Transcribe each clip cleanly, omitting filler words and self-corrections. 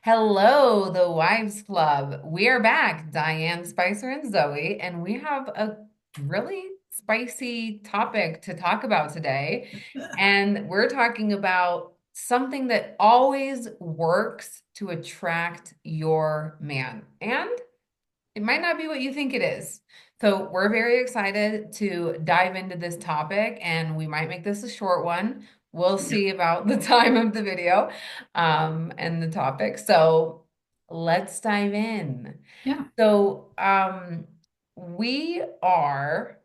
Hello, the Wives Club. We are back, Diane, Spicer, and Zoe, and we have a really spicy topic to talk about today. And we're talking about something that always works to attract your man. And it might not be what you think it is. So we're very excited to dive into this topic, and we might make this a short one. We'll Yeah. see about the time of the video, and the topic. So let's dive in. Yeah. So we are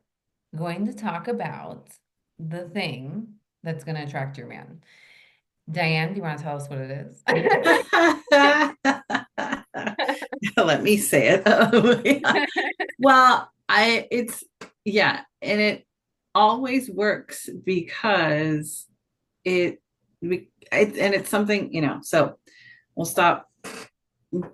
going to talk about the thing that's going to attract your man. Diane, do you want to tell us what it is? Let me say it. Yeah. Well, yeah, and it always works because and it's something, so we'll stop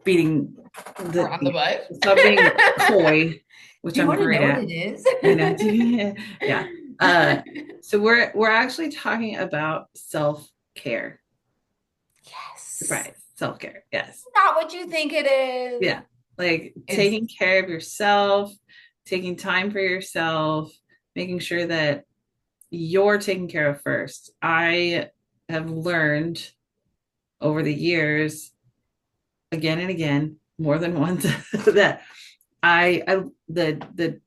beating Around the butt. stop being coy, which Do you I'm want to great know what at, it is? yeah. Uh, so we're actually talking about self-care. Yes. Surprise, self-care. Yes. Not what you think it is. Yeah. Like It's taking care of yourself, taking time for yourself, making sure that you're taken care of first. I have learned over the years, again and again, more than once, that I the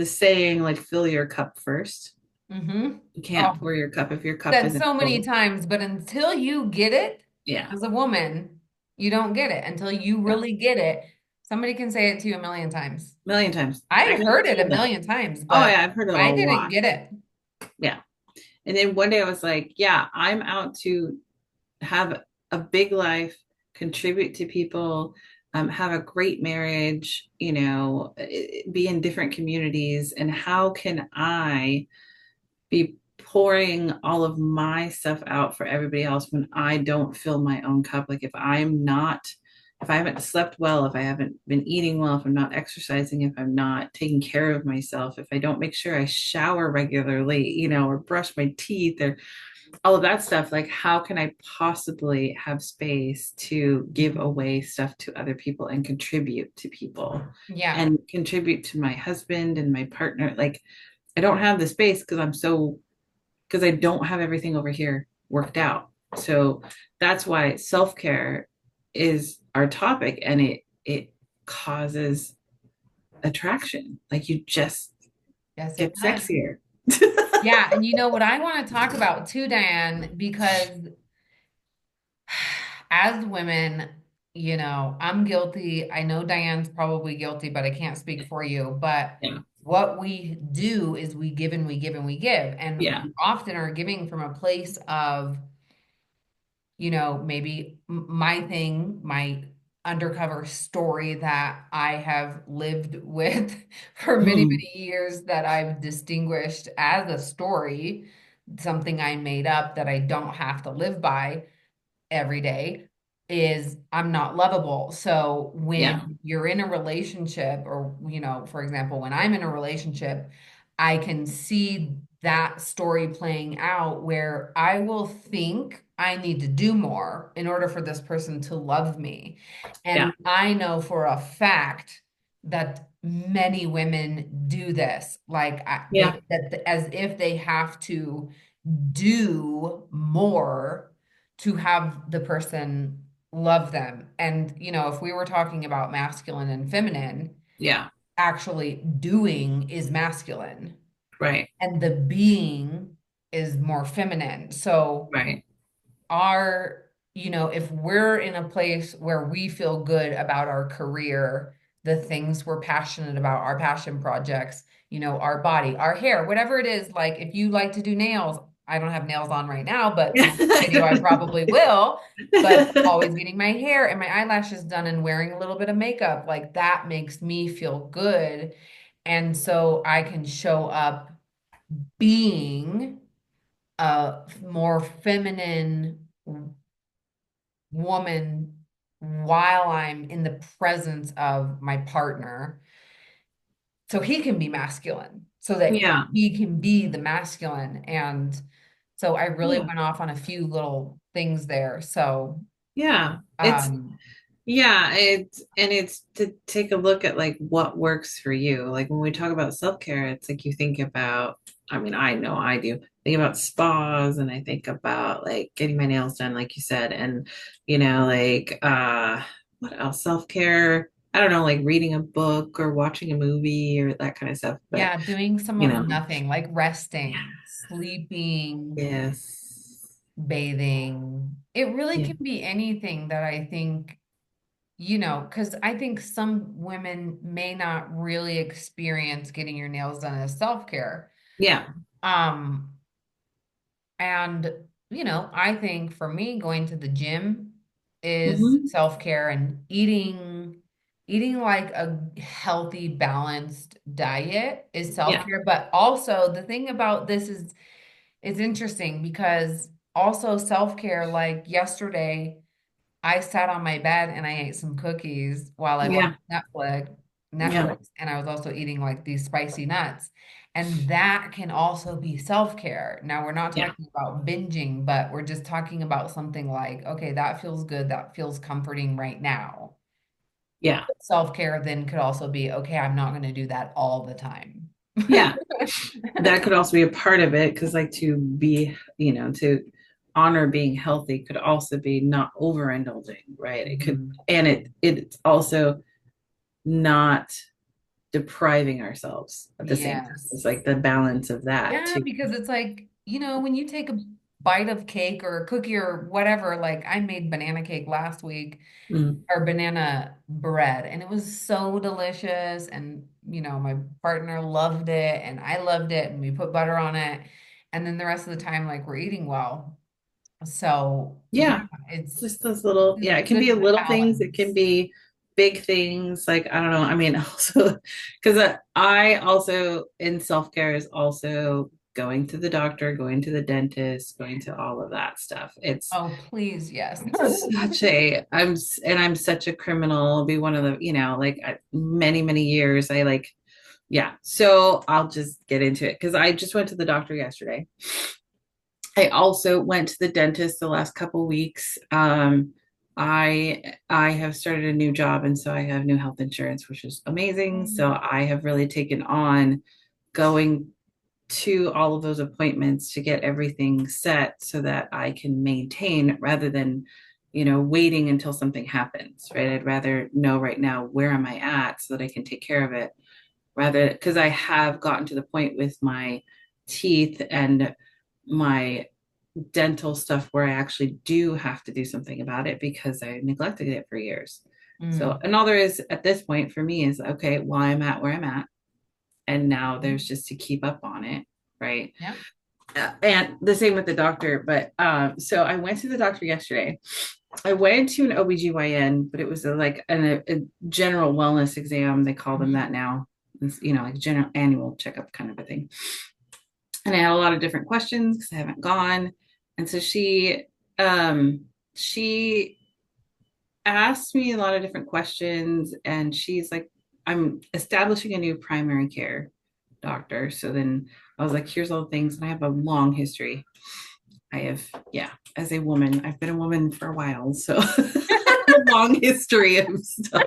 saying like fill your cup first. mm-hmm. You can't Oh, pour your cup if your cup said isn't so many full. times, but until you get it Yeah. as a woman, you don't get it until you Yeah. really get it. Somebody can say it to you a million times. A million times. I I've got heard it a told that. million times, Oh but yeah, I've heard it a I didn't lot. get it. Yeah. And then one day I was like, yeah, I'm out to have a big life, contribute to people, have a great marriage, be in different communities. And how can I be pouring all of my stuff out for everybody else when I don't fill my own cup? Like if I haven't slept well, if I haven't been eating well, if I'm not exercising, if I'm not taking care of myself, if I don't make sure I shower regularly, or brush my teeth or all of that stuff, like how can I possibly have space to give away stuff to other people and contribute to people Yeah. and contribute to my husband and my partner? Like I don't have the space because I don't have everything over here worked out. So that's why self-care is our topic, and it causes attraction. Like you just Yes, it get does. sexier. Yeah, and you know what I want to talk about too, Diane, because as women, I'm guilty. I know Diane's probably guilty, but I can't speak for you. But Yeah. what we do is we give and we give and we give. And Yeah. we often are giving from a place of, maybe my thing, my undercover story that I have lived with for many, Mm. many years that I've distinguished as a story, something I made up that I don't have to live by every day is I'm not lovable. So Yeah. when you're in a relationship, or, for example, when I'm in a relationship, I can see that story playing out where I will think I need to do more in order for this person to love me. Yeah. And I know for a fact that many women do this, like Yeah. as if they have to do more to have the person love them. And, if we were talking about masculine and feminine, Yeah. actually doing is masculine Right. and the being is more feminine. So, Right. if we're in a place where we feel good about our career, the things we're passionate about, our passion projects, our body, our hair, whatever it is, like if you like to do nails, I don't have nails on right now, but in this video, I probably will. But always getting my hair and my eyelashes done and wearing a little bit of makeup, like that makes me feel good. And so I can show up being a more feminine woman while I'm in the presence of my partner, so he can be masculine, so that Yeah. he can be the masculine. And so I really Yeah. went off on a few little things there. So Yeah. It's Um, Yeah, it's to take a look at like what works for you. Like when we talk about self-care, it's like you think about, I mean, I know I do, think about spas and I think about like getting my nails done, like you said, and like what else? Self-care. I don't know, like reading a book or watching a movie or that kind of stuff. But yeah, doing some you of know, nothing, like resting, sleeping, yes. bathing. It really Yeah. can be anything that I think, because I think some women may not really experience getting your nails done as self-care. Yeah. Um, and I think for me, going to the gym is Hmm. self-care, and eating like a healthy, balanced diet is Yeah. self-care. But also the thing about this is it's interesting because also self-care, like yesterday. I sat on my bed and I ate some cookies while I watched Yeah. Yeah. Netflix, and I was also eating like these spicy nuts. And that can also be self-care. Now, we're not Yeah. talking about binging, but we're just talking about something like, okay, that feels good, that feels comforting right now. Yeah. Self-care then could also be, okay, I'm not going to do that all the time. Yeah. That could also be a part of it because like to be to honor being healthy could also be not overindulging, right? It could, Mhm. and it's also not depriving ourselves at the same time. It's Yes. like the balance of that Yeah, too. because it's like, when you take a bite of cake or a cookie or whatever, like I made banana cake last week Mm. or banana bread, and it was so delicious. And, my partner loved it and I loved it, and we put butter on it. And then the rest of the time, like we're eating well. So, yeah, Yeah, it's just those little, it's yeah, a it can be good little things, it can balance. be big things, like I don't know, I mean, also because I also in self-care is also going to the doctor, going to the dentist, going to all of that stuff. It's Oh, please, yes. such a I'm such a criminal. I'll be one of the, like many years I like, yeah, so I'll just get into it because I just went to the doctor yesterday. I also went to the dentist the last couple weeks. I have started a new job, and so I have new health insurance, which is amazing. So I have really taken on going to all of those appointments to get everything set so that I can maintain rather than, waiting until something happens, right? I'd rather know right now where am I at so that I can take care of it rather because I have gotten to the point with my teeth and my dental stuff where I actually do have to do something about it because I neglected it for years. So, Mm. and all there is at this point for me is okay, well, I'm at where I'm at. And now there's just to keep up on it. Right. Yeah. And the same with the doctor. But so I went to the doctor yesterday. I went to an OBGYN, but it was a general wellness exam. They call them that Mhm. now. It's, like general annual checkup kind of a thing. And I had a lot of different questions because I haven't gone. And so she asked me a lot of different questions, and she's like, I'm establishing a new primary care doctor. So then I was like, here's all the things. And I have a long history. I have, yeah, as a woman, I've been a woman for a while. So long history of stuff.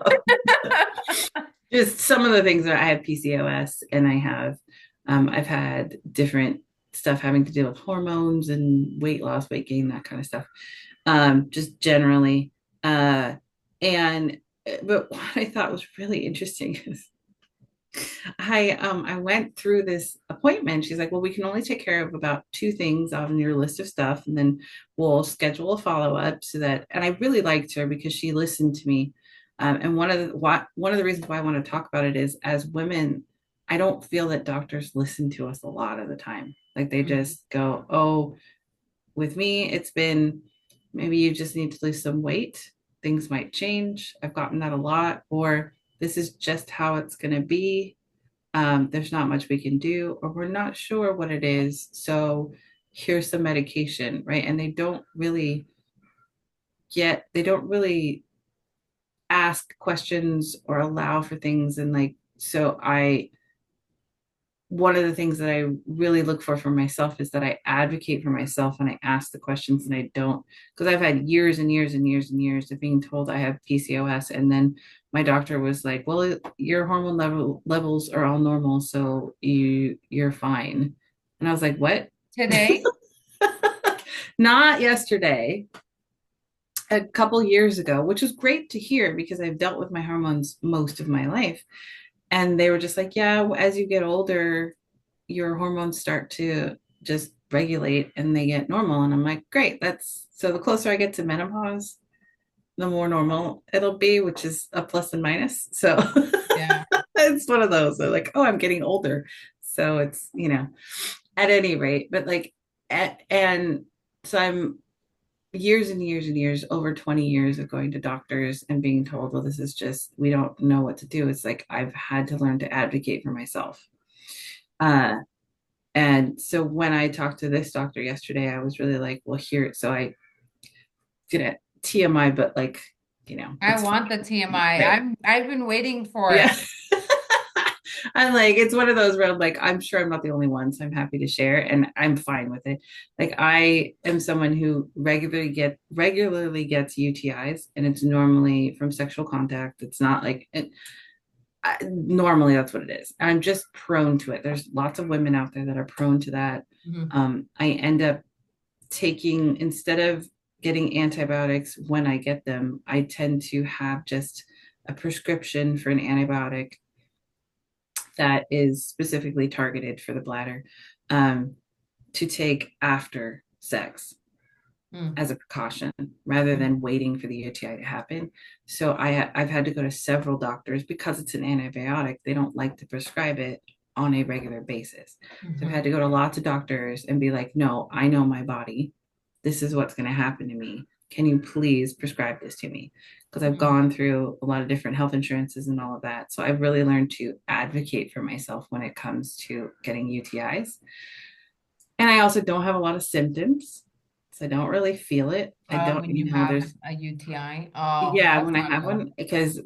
Just some of the things that I have PCOS and I've had different stuff having to deal with hormones and weight loss, weight gain, that kind of stuff. Just generally. Uh, and but what I thought was really interesting is I went through this appointment. She's like, well, we can only take care of about two things on your list of stuff, and then we'll schedule a follow-up so that, and I really liked her because she listened to me. And one of the reasons why I want to talk about it is as women, I don't feel that doctors listen to us a lot of the time. Like they Mhm. just go, oh, with me, it's been maybe you just need to lose some weight. Things might change. I've gotten that a lot. Or this is just how it's going to be. There's not much we can do, or we're not sure what it is. So here's some medication, right? And they don't really ask questions or allow for things. And like, so one of the things that I really look for myself is that I advocate for myself and I ask the questions and I don't, because I've had years and years and years and years of being told I have PCOS. And then my doctor was like, well, your hormone levels are all normal, so you're fine. And I was like, what? Today? Not yesterday, a couple years ago, which was great to hear because I've dealt with my hormones most of my life. And they were just like, yeah, as you get older, your hormones start to just regulate and they get normal. And I'm like, great. That's so the closer I get to menopause, the more normal it'll be, which is a plus and minus. So Yeah. it's one of those. They're like, oh, I'm getting older. So it's, at any rate, but like, and so I'm years and years and years, over 20 years of going to doctors and being told, well, this is just, we don't know what to do. It's like I've had to learn to advocate for myself. Uh, and so when I talked to this doctor yesterday, I was really like, well, here, so I did a TMI, but like, I it's want the TMI. right. I've been waiting for Yeah. it. I'm like, it's one of those where I'm like, I'm sure I'm not the only one, so I'm happy to share, and I'm fine with it. Like, I am someone who regularly gets UTIs, and it's normally from sexual contact. It's not like normally that's what it is. I'm just prone to it. There's lots of women out there that are prone to that. Mhm. I end up taking, instead of getting antibiotics when I get them, I tend to have just a prescription for an antibiotic that is specifically targeted for the bladder, um, to take after sex Mm. as a precaution rather Mm. than waiting for the UTI to happen. So I've had to go to several doctors because it's an antibiotic. They don't like to prescribe it on a regular basis. So I've had Mhm. to go to lots of doctors and be like, no, I know my body. This is what's going to happen to me. Can you please prescribe this to me? Because I've Mm. gone through a lot of different health insurances and all of that. So I've really learned to advocate for myself when it comes to getting UTIs. And I also don't have a lot of symptoms. So I don't really feel it. I don't, When you have there's, a UTI. Oh, yeah, that's when I not have good. one, because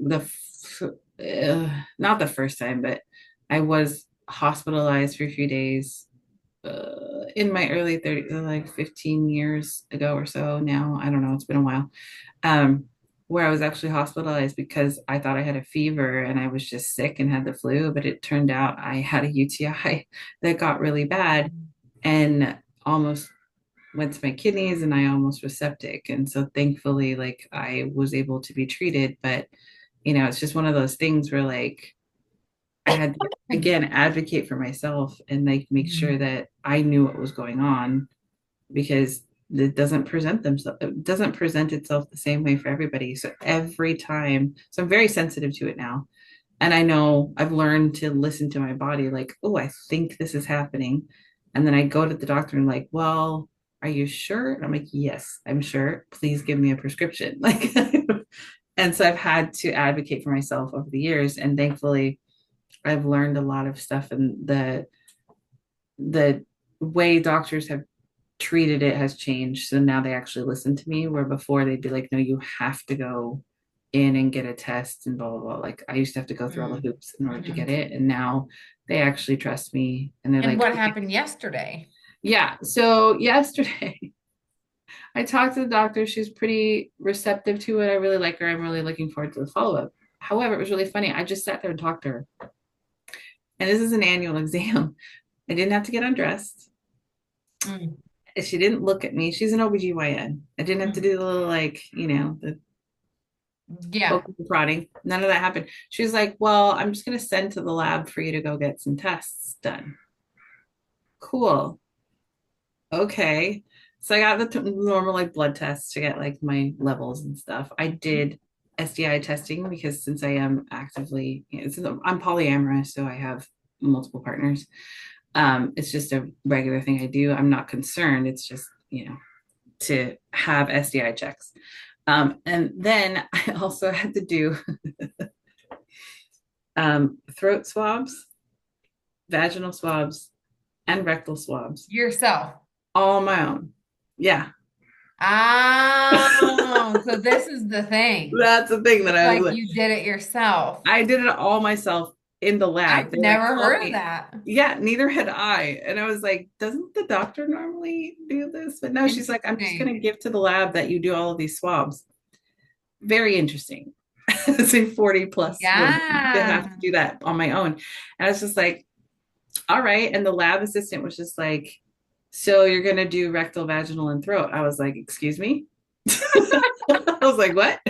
not the first time, but I was hospitalized for a few days in my early 30s, like 15 years ago or so now. I don't know, it's been a while. Um, where I was actually hospitalized because I thought I had a fever and I was just sick and had the flu, but it turned out I had a UTI that got really bad and almost went to my kidneys and I almost was septic. And so thankfully, like I was able to be treated. But, it's just one of those things where like I had to again advocate for myself and like make Mhm. sure that I knew what was going on because it doesn't present itself the same way for everybody. So every time, so I'm very sensitive to it now. And I know I've learned to listen to my body, like, oh, I think this is happening. And then I go to the doctor and like, well, are you sure? And I'm like, yes, I'm sure. Please give me a prescription. Like, and so I've had to advocate for myself over the years. And thankfully, I've learned a lot of stuff, and the way doctors have treated it has changed. So now they actually listen to me, where before they'd be like, no, you have to go in and get a test and blah, blah, blah. Like I used to have to go through all the Mm. hoops in order to get Mhm. it. And now they actually trust me and they're And like, what okay. happened yesterday? Yeah. So yesterday I talked to the doctor. She's pretty receptive to it. I really like her. I'm really looking forward to the follow up. However, it was really funny. I just sat there and talked to her. And this is an annual exam. I didn't have to get undressed. Mm. She didn't look at me. She's an OBGYN. I didn't have to Mm. do the little like, the Yeah. poking and prodding. None of that happened. She was like, well, I'm just going to send to the lab for you to go get some tests done. Cool. Okay. So I got the normal like blood tests to get like my levels and stuff. I did STI testing because since I am actively, I'm polyamorous, so I have multiple partners. It's just a regular thing I do. I'm not concerned. It's just, to have STI checks. And then I also had to do throat swabs, vaginal swabs, and rectal swabs Yourself. all on my own. Yeah, Oh, so this is the thing. that's the thing that It's I was like like, you did it yourself. I did it all myself in the lab. I've They like never called heard of me. that. Yeah, neither had I. And I was like, doesn't the doctor normally do this? But no, she's like, I'm just going Interesting. to give to the lab that you do all of these swabs. Very interesting. As a 40 plus woman to have Yeah. to do that on my own. And I was just like, all right. And the lab assistant was just like, so you're going to do rectal, vaginal, and throat. I was like, excuse me? I was like, what?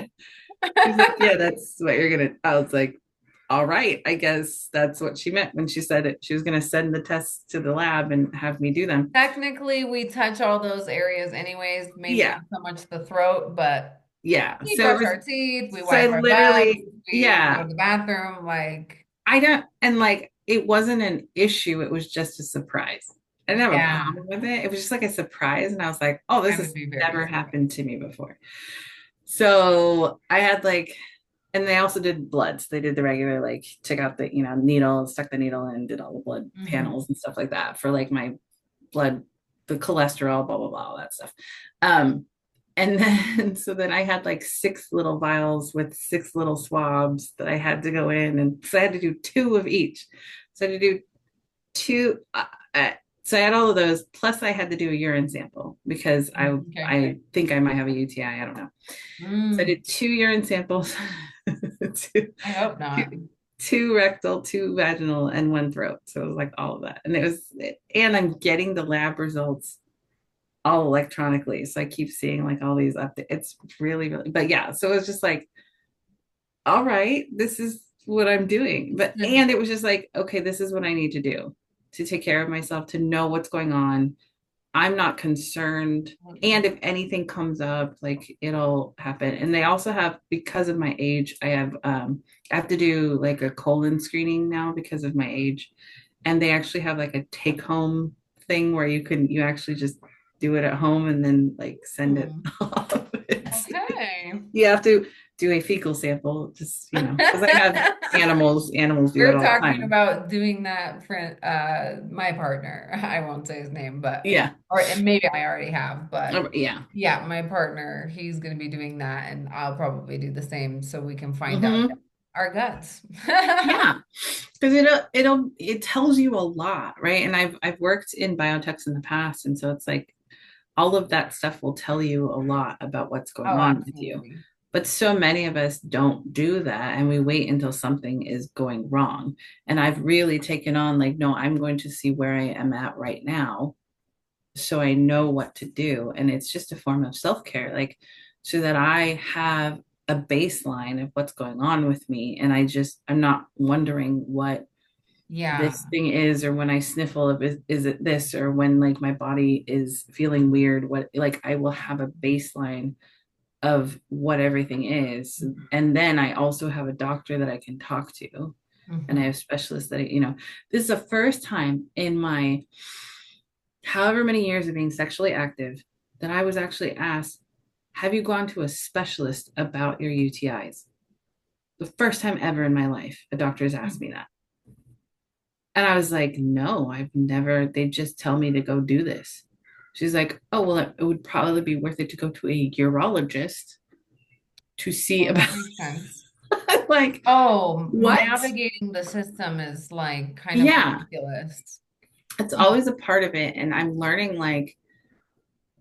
She's like, yeah, that's what you're going to. I was like, all right. I guess that's what she meant when she said it. She was going to send the tests to the lab and have me do them. Technically, we touch all those areas anyways, maybe Yeah. not so much the throat, but Yeah. we So it brush was, our teeth, we so I wipe our butts, literally, we go yeah, to the bathroom, like, I don't, and like it wasn't an issue. It was just a surprise. I didn't have a yeah, problem with it. It was just like a surprise. And I was like, oh, this I would has be very never surprised. happened to me before. So I had like, and they also did bloods. They did the regular, like, took out the, needle, stuck the needle in, did all the blood Mhm. panels and stuff like that for like my blood, the cholesterol, blah, blah, blah, all that stuff. Um, and then, so then I had like 6 little vials with 6 little swabs that I had to go in. And so I had to do 2 of each. So I had to do two. So I had all of those. Plus, I had to do a urine sample because I Okay. I think I might have a UTI. I don't know. So I Mm, did 2 urine samples, two, I hope not. two rectal, 2 vaginal, and 1 throat. So it was like all of that, and and I'm getting the lab results all electronically. So I keep seeing like all these updates. It's really, really, but yeah. So it was just like, all right, this is what I'm doing. And it was just like, okay, this is what I need to do to take care of myself, to know what's going on. I'm not concerned. And if anything comes up, like it'll happen. And they also have, because of my age, I have to do like a colon screening now because of my age. And they actually have like a take home thing where you actually just do it at home and then like send it Hmm. off. Okay. You have to do a fecal sample, just, because I have animals do that We're all the talking time. about doing that for my partner. I won't say his name, but Yeah. or and maybe I already have, but Yeah. yeah, my partner, he's going to be doing that, and I'll probably do the same so we can find out Hmm. our guts. Yeah. Because it tells you a lot, right? And I've worked in biotechs in the past, and so it's like all of that stuff will tell you a lot about what's going Oh, on with you. absolutely. But so many of us don't do that, and we wait until something is going wrong. And I've really taken on like, no, I'm going to see where I am at right now so I know what to do. And it's just a form of self-care, like, so that I have a baseline of what's going on with me. And I'm not wondering what Yeah. this thing is, or when I sniffle, is it this, or when like my body is feeling weird, what, like, I will have a baseline of what everything is. And then I also have a doctor that I can talk to. And I Mhm. have specialists that, this is the first time in my however many years of being sexually active that I was actually asked, have you gone to a specialist about your UTIs? The first time ever in my life, a doctor has asked me that. And I was like, no, I've never, they just tell me to go do this. She's like, oh, well, it would probably be worth it to go to a urologist to see Well, about. that makes sense. Like, Oh, what? navigating the system is like kind of Yeah, ridiculous. it's always a part of it. And I'm learning, like,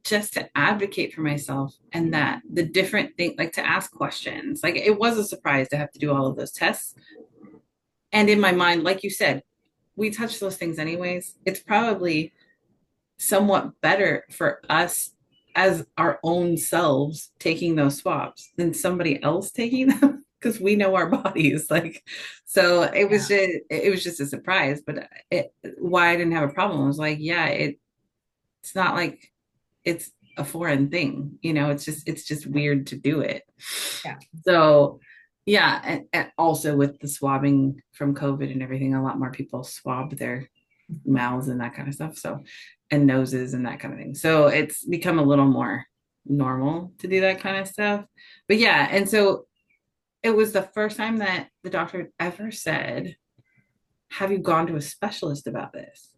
just to advocate for myself, and that the different thing, like to ask questions. Like, it was a surprise to have to do all of those tests. And in my mind, like you said, we touch those things anyways. It's probably somewhat better for us as our own selves taking those swabs than somebody else taking them, because we know our bodies, like. So Yeah. it was just a surprise. But why I didn't have a problem was like, yeah, it's not like it's a foreign thing, it's just weird to do it. Yeah. So yeah. And also with the swabbing from COVID and everything, a lot more people swab their mouths and that kind of stuff. So, and noses and that kind of thing. So it's become a little more normal to do that kind of stuff. But yeah, and so it was the first time that the doctor ever said, have you gone to a specialist about this?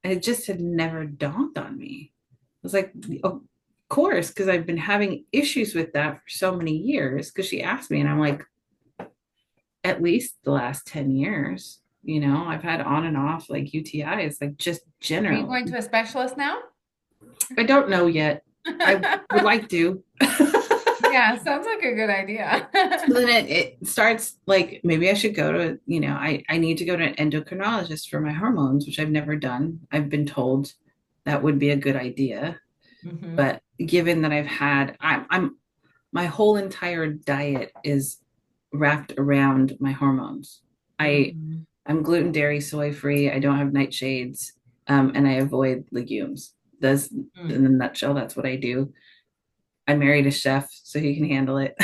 And it just had never dawned on me. I was like, of course, because I've been having issues with that for so many years. Because she asked me, and I'm like, at least the last 10 years. You know, I've had on and off like UTIs, like just Are you generally. going to a specialist now? I don't know yet. I would like to. Yeah, sounds like a good idea. So then it starts like maybe I should go to, I need to go to an endocrinologist for my hormones, which I've never done. I've been told that would be a good idea. Hmm. But given that I'm my whole entire diet is wrapped around my hormones. I Hmm. I'm gluten, dairy, soy free. I don't have nightshades, and I avoid legumes. That's in a nutshell. That's what I do. I married a chef, so he can handle it.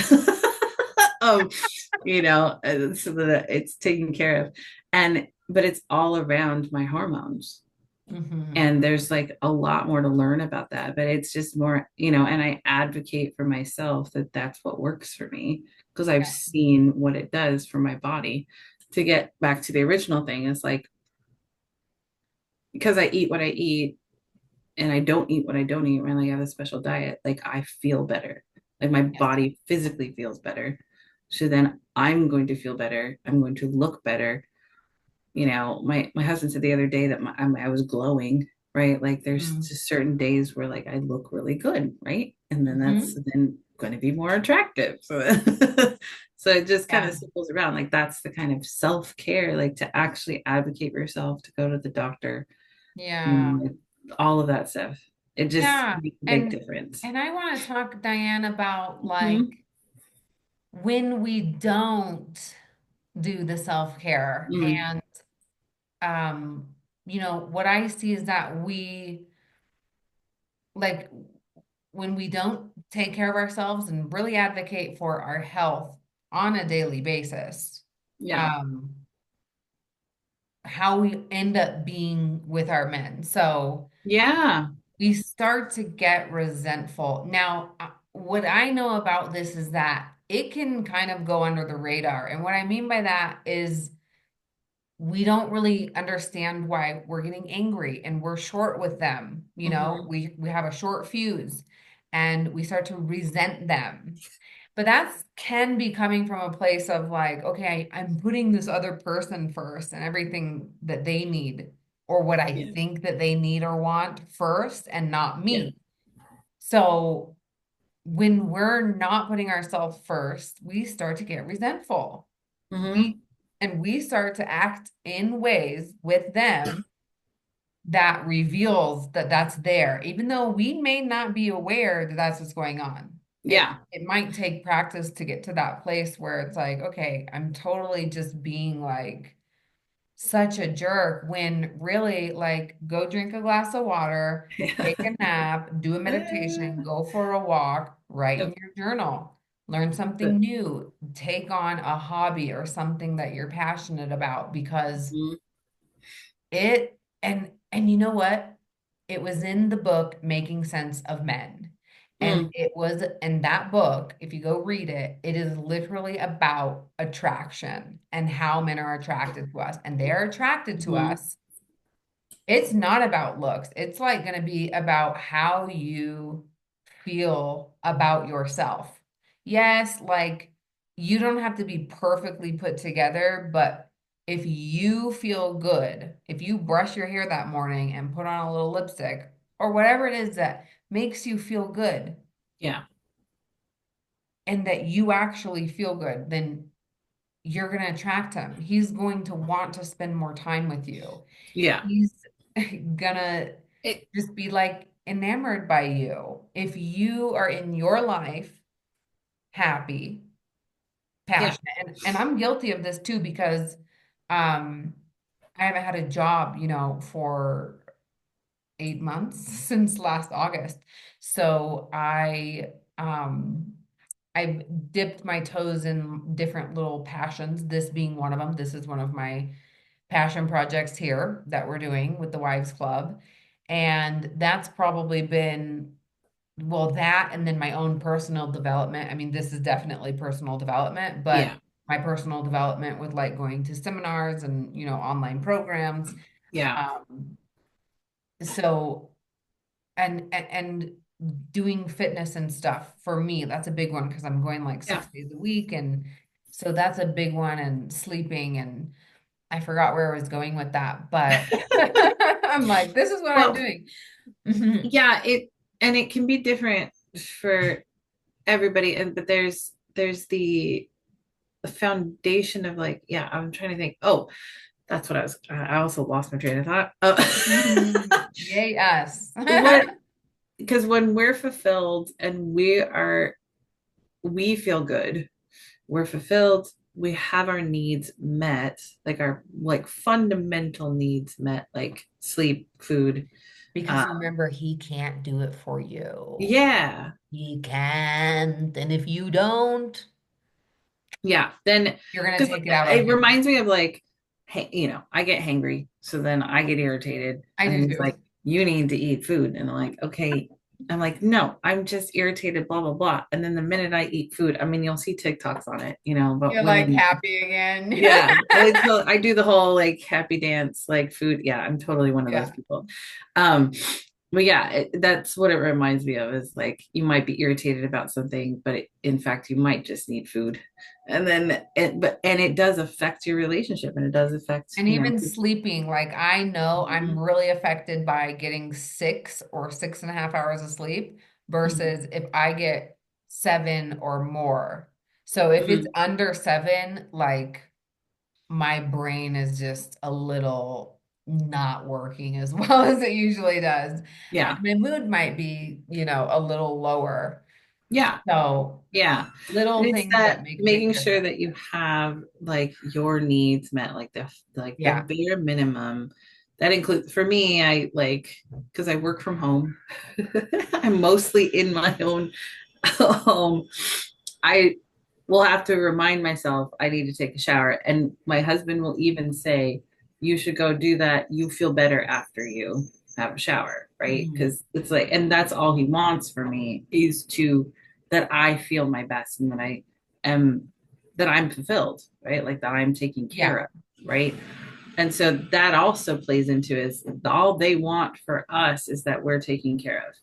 um, so that it's taken care of, and but it's all around my hormones. Hmm. And there's like a lot more to learn about that, but it's just more, and I advocate for myself that that's what works for me because I've seen what it does for my body. To get back to the original thing, is like because I eat what I eat and I don't eat what I don't eat when I have a special diet, like I feel better. Like my Yes. body physically feels better. So then I'm going to feel better. I'm going to look better. My husband said the other day that I was glowing, right? Like there's Mm-hmm. just certain days where like I look really good, right? And then that's Hmm. then going to be more attractive. So so it just kind of Yeah. circles around. Like that's the kind of self-care, like to actually advocate for yourself, to go to the doctor, Yeah. like all of that stuff. It just Yeah. makes a big And difference. and I want to talk, Diane, about like Mhm. when we don't do the self-care Mm. and um what I see is that we like when we don't take care of ourselves and really advocate for our health on a daily basis, Yeah. um, how we end up being with our men. So Yeah. we start to get resentful. Now, what I know about this is that it can kind of go under the radar. And what I mean by that is we don't really understand why we're getting angry and we're short with them. Hmm. We have a short fuse and we start to resent them. But that's can be coming from a place of like, okay, I'm putting this other person first and everything that they need or what I Yeah. think that they need or want first and not Yeah. me. So when we're not putting ourselves first, we start to get resentful. We Hmm. and we start to act in ways with them that reveals that that's there, even though we may not be aware that that's what's going on. It Yeah. it might take practice to get to that place where it's like, okay, I'm totally just being like such a jerk when really like go drink a glass of water, take a nap, do a meditation, Yeah. go for a walk, write in Yep. your journal, learn something But new, take on a hobby or something that you're passionate about because mm, it and you know what? It was in the book Making Sense of Men. And mm, it was in that book, if you go read it, it is literally about attraction and how men are attracted to us. And they're attracted to mhm. us. It's not about looks. It's like going to be about how you feel about yourself. Yes, like you don't have to be perfectly put together, but if you feel good, if you brush your hair that morning and put on a little lipstick or whatever it is that makes you feel good Yeah. and that you actually feel good, then you're going to attract him. He's going to want to spend more time with you. Yeah. He's gonna It, just be like enamored by you. If you are in your life happy, yeah. passionate, and I'm guilty of this too because um I haven't had a job, for 8 months since last August. So I've dipped my toes in different little passions, this being one of them. This is one of my passion projects here that we're doing with the Wives Club. And that's probably been, well, that and then my own personal development. I mean, this is definitely personal development, but Yeah. my personal development with like going to seminars and, online programs. Yeah. Um, so and doing fitness and stuff for me, that's a big one because I'm going like Yeah. 6 days a week and So that's a big one, and sleeping, and I forgot where I was going with that, but I'm like, this is what I'm Well, doing. Mhm. yeah, it can be different for everybody, and but there's the foundation of like, yeah, I'm trying to think. Oh, that's what I also lost my train of thought. Mhm. Yay, us. What, because when we're fulfilled and we feel good, we're fulfilled, we have our needs met, like our like fundamental needs met, like sleep, food. Because Um, remember, he can't do it for you. yeah, He can't. And if you don't, yeah. Then, you're gonna because take it out on it him. reminds me of like, hey, I get hangry, so then I get irritated, I and do he's too. like, "You need to eat food," and I'm like, "Okay." I'm like, no, I'm just irritated, blah, blah, blah. And then the minute I eat food, I mean, you'll see TikToks on it, but You're like women, happy again. yeah, I do the whole like happy dance, like food. Yeah, I'm totally one of those Yeah. people. Um, but yeah, that's what it reminds me of is like you might be irritated about something, but in fact, you might just need food. And then it does affect your relationship and it does affect, And even sleeping, like I know I'm Mhm, really affected by getting 6 or 6.5 hours of sleep mhm, versus if I get 7 or more. So if it's mhm. under 7, like my brain is just a little not working as well as it usually does. And Yeah, my mood might be, a little lower. yeah, So yeah. And little it's things that that make a big making sure difference. that you have like your needs met, like the Yeah. bare minimum. That includes for me, I like because I work from home. I'm mostly in my own home. I will have to remind myself I need to take a shower. And my husband will even say, you should go do that. You feel better after you have a shower, right? Mhm. Because it's like, and that's all he wants for me is to that I feel my best and am that I'm fulfilled, right? Like that I'm taken care Yeah. of, right? And so that also plays into is all they want for us is that we're taken care of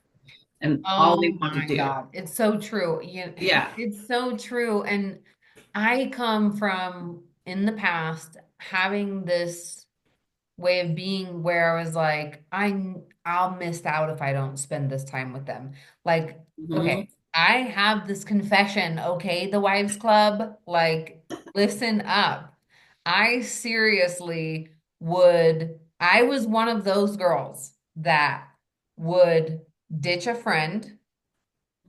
and all Oh they want to my do. God. It's so true. Yeah. It's so true. And I come from in the past having this way of being where I was like, I'll miss out if I don't spend this time with them. Like, Mhm. okay, I have this confession, okay, the Wives Club, like, listen up. I seriously I was one of those girls that would ditch a friend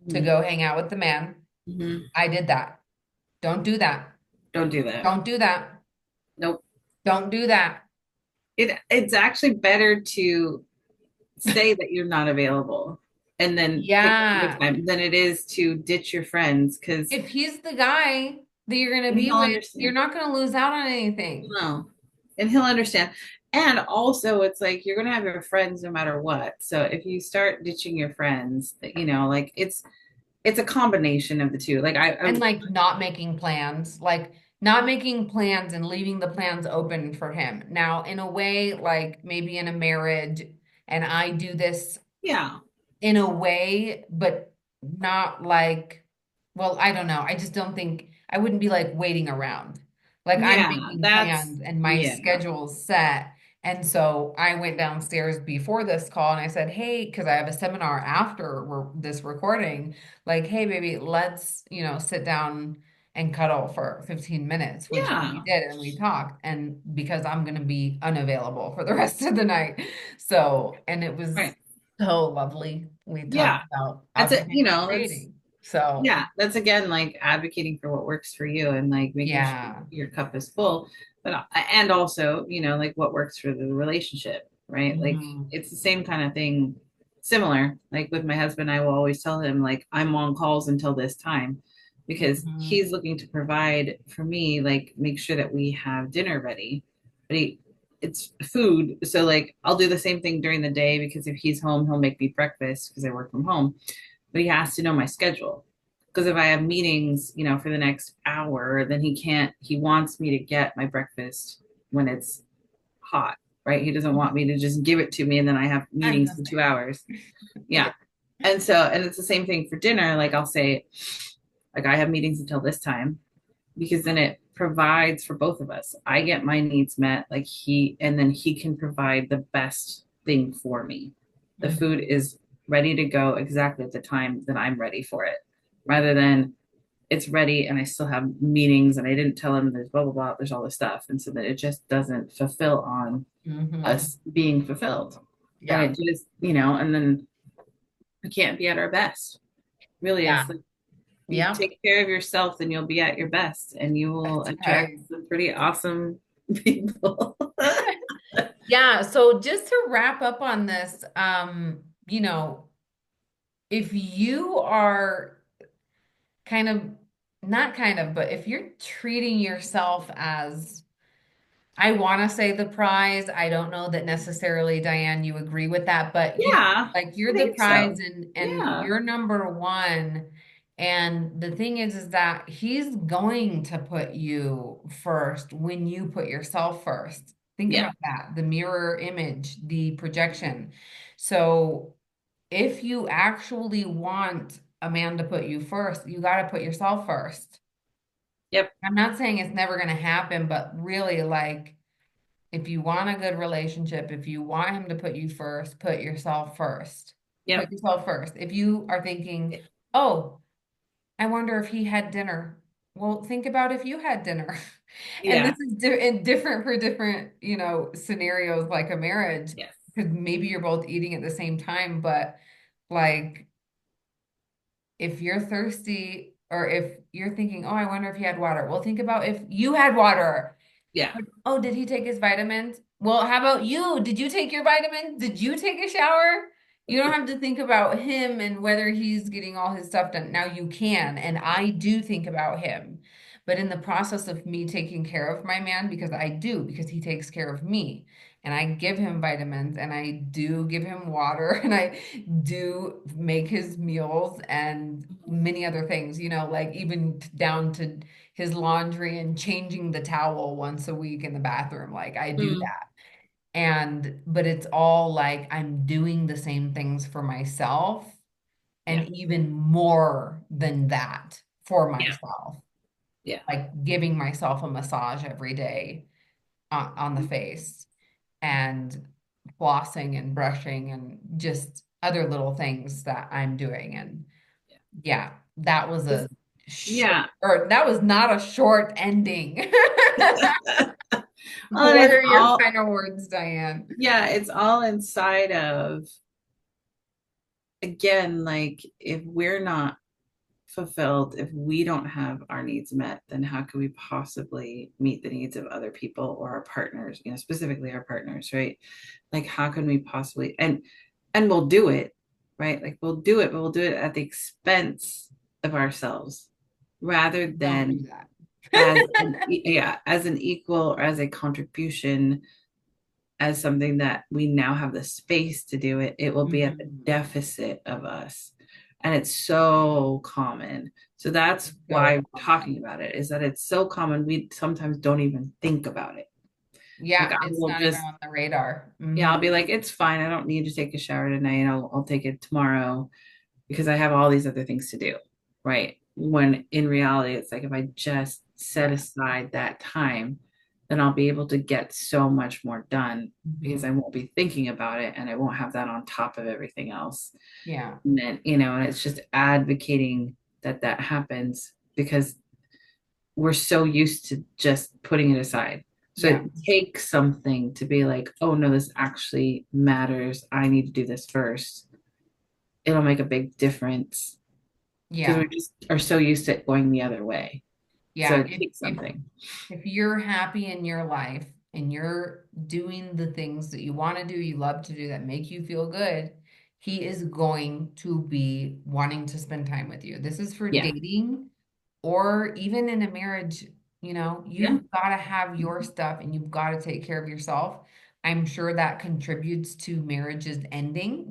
to Mhm. go hang out with the man. Mhm. I did that. Don't do that. Don't do that. Don't do that. Nope. Don't do that. It's actually better to say that you're not available and then pick another Yeah. time than it is to ditch your friends because If he's the guy that you're going to be he'll with, you're understand. not going to lose out on anything. No. And he'll understand. And also it's like you're gonna have your friends no matter what. So if you start ditching your friends, like it's a combination of the two. Like I And like not making plans, like not making plans and leaving the plans open for him. Now, in a way, like maybe in a marriage, and I do this yeah. in a way, but not like, well, I don't know. I just don't think I wouldn't be like waiting around. Like I'm Yeah, making that's plans and my yeah. schedule's set. And so I went downstairs before this call and I said, hey, because I have a seminar after this recording, like, hey, baby, let's, sit down and cuddle for 15 minutes, which we Yeah. did and we talked. And because I'm going to be unavailable for the rest of the night. So, and it was Right. so lovely. We talked Yeah. about That's it, advocating for that's dating. So, yeah, that's again like advocating for what works for you and like making sure yeah. your cup is full. But and also, like what works for the relationship, right? Like Mhm. it's the same kind of thing, similar. Like with my husband, I will always tell him like I'm on calls until this time because Mhm. he's looking to provide for me, like make sure that we have dinner ready. But it's food. So like I'll do the same thing during the day because if he's home, he'll make me breakfast because I work from home, but he has to know my schedule. Because if I have meetings, for the next hour, then he wants me to get my breakfast when it's hot, right? He doesn't want me to just give it to me and then I have I'm meetings the for same. 2 hours. Yeah. Yeah. And it's the same thing for dinner. Like I'll say, like I have meetings until this time. because then it provides for both of us. I get my needs met, like and then he can provide the best thing for me. The Mhm. food is ready to go exactly at the time that I'm ready for it, rather than it's ready and I still have meetings and I didn't tell him there's blah blah blah, there's all this stuff. And so that it just doesn't fulfill on Mhm. us being fulfilled. And Yeah. it just, and then we can't be at our best. Really, Yeah. it's like you Yep. take care of yourself, then you'll be at your best and you will That's attract right. some pretty awesome people. Yeah. So just to wrap up on this, if you are kind of, not kind of, but if you're treating yourself as, I want to say the prize. I don't know that necessarily, Diane, you agree with that, but Yeah, like I you're the think prize so. and Yeah. you're number one. And the thing is that he's going to put you first when you put yourself first. Think Yeah. about that, the mirror image, the projection. So if you actually want a man to put you first, you got to put yourself first. Yep. I'm not saying it's never going to happen, but really, like, if you want a good relationship, if you want him to put you first, put yourself first. Put Yep. yourself first. If you are thinking, oh, I wonder if he had dinner. Well, think about if you had dinner. And this Yeah. is different for different, scenarios like a marriage, Yes. because maybe you're both eating at the same time, but like if you're thirsty or if you're thinking, oh, I wonder if he had water. Well, think about if you had water. Yeah. Oh, did he take his vitamins? Well, how about you? Did you take your vitamins? Did you take a shower? You don't have to think about him and whether he's getting all his stuff done. Now you can, and I do think about him. But in the process of me taking care of my man, because I do, because he takes care of me, and I give him vitamins, and I do give him water, and I do make his meals and many other things, like even down to his laundry and changing the towel once a week in the bathroom. Like I do Mm. that. But it's all like I'm doing the same things for myself Yeah. and even more than that for Yeah. myself. Yeah. Like giving myself a massage every day on the face and flossing and brushing and just other little things that I'm doing. And yeah, that was a short, Yeah. or that was not a short ending. Well, What it's are your all, final words, Diane? yeah, it's all inside of, again, like if we're not fulfilled, if we don't have our needs met, then how can we possibly meet the needs of other people or our partners, specifically our partners, right? Like how can we possibly, and we'll do it, right? Like we'll do it, but we'll do it at the expense of ourselves rather Don't than do that. as an equal or as a contribution, as something that we now have the space to do it. It will be at the Mhm. deficit of us, and it's so common. So that's why So I'm talking common. about it, is that it's so common we sometimes don't even think about it. Like Yeah, I it's will not even just, on the radar. yeah, Hmm. I'll be like, it's fine, I don't need to take a shower tonight, I'll take it tomorrow because I have all these other things to do, right? When in reality, it's like if I just set Yeah. aside that time, then I'll be able to get so much more done because Hmm. I won't be thinking about it and I won't have that on top of everything else. Yeah. And then, and it's just advocating that that happens because we're so used to just putting it aside. So Yeah. it takes something to be like, oh no, this actually matters. I need to do this first. It'll make a big difference because we Yeah. just are so used to it going the other way. So Yeah. it takes something. If you're happy in your life and you're doing the things that you want to do, you love to do that make you feel good, he is going to be wanting to spend time with you. This is for Yeah. dating or even in a marriage, Yeah. you've got to have your stuff and you've got to take care of yourself. I'm sure that contributes to marriages ending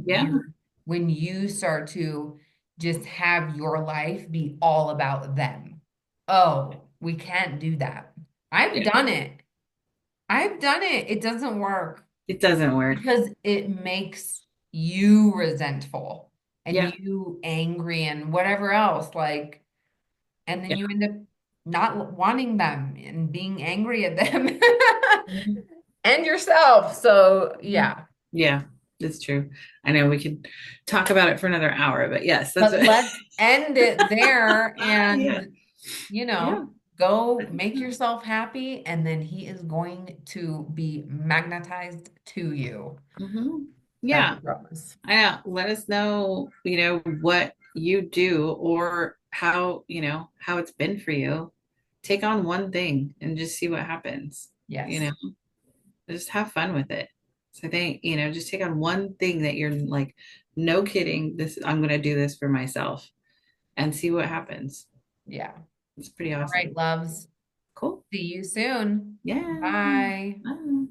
Yeah. when you start to just have your life be all about them. Oh, we can't do that. I've Yeah. done it. I've done it. It doesn't work It doesn't work. because it makes you resentful and Yeah. you angry and whatever else. Like, and then Yeah. you end up not wanting them and being angry at them Mhm. and yourself. So, Mhm. yeah. Yeah, that's true. I know we could talk about it for another hour, but yes, that's But it. let's end it there Yeah. and, Yeah. go make yourself happy, and then he is going to be magnetized to you. Hmm. That's Yeah. a promise. I know. Let us know, what you do or how, how it's been for you. Take on one thing and just see what happens. You Yes. know, just have fun with it. So I think, just take on one thing that you're like, no kidding, I'm gonna do this for myself and see what happens. Yeah. It's pretty All right, awesome. loves. Cool. See you soon. Yeah. Bye. Bye.